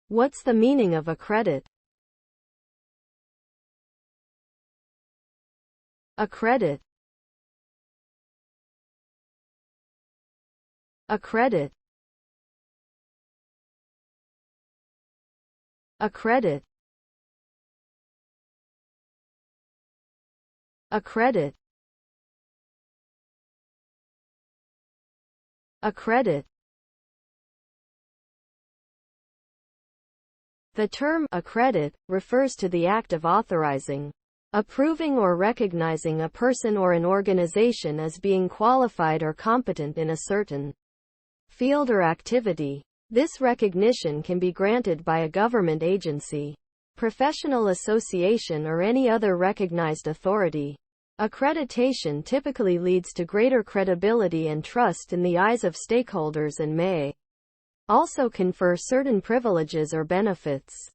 What's the meaning of accredit? Accredit. Accredit. Accredit. Accredit. Accredit. The term accredit refers to the act of authorizing, approving or recognizing a person or an organization as being qualified or competent in a certain field or activity. This recognition can be granted by a government agency, professional association, or any other recognized authority. Accreditation typically leads to greater credibility and trust in the eyes of stakeholders and may also confer certain privileges or benefits.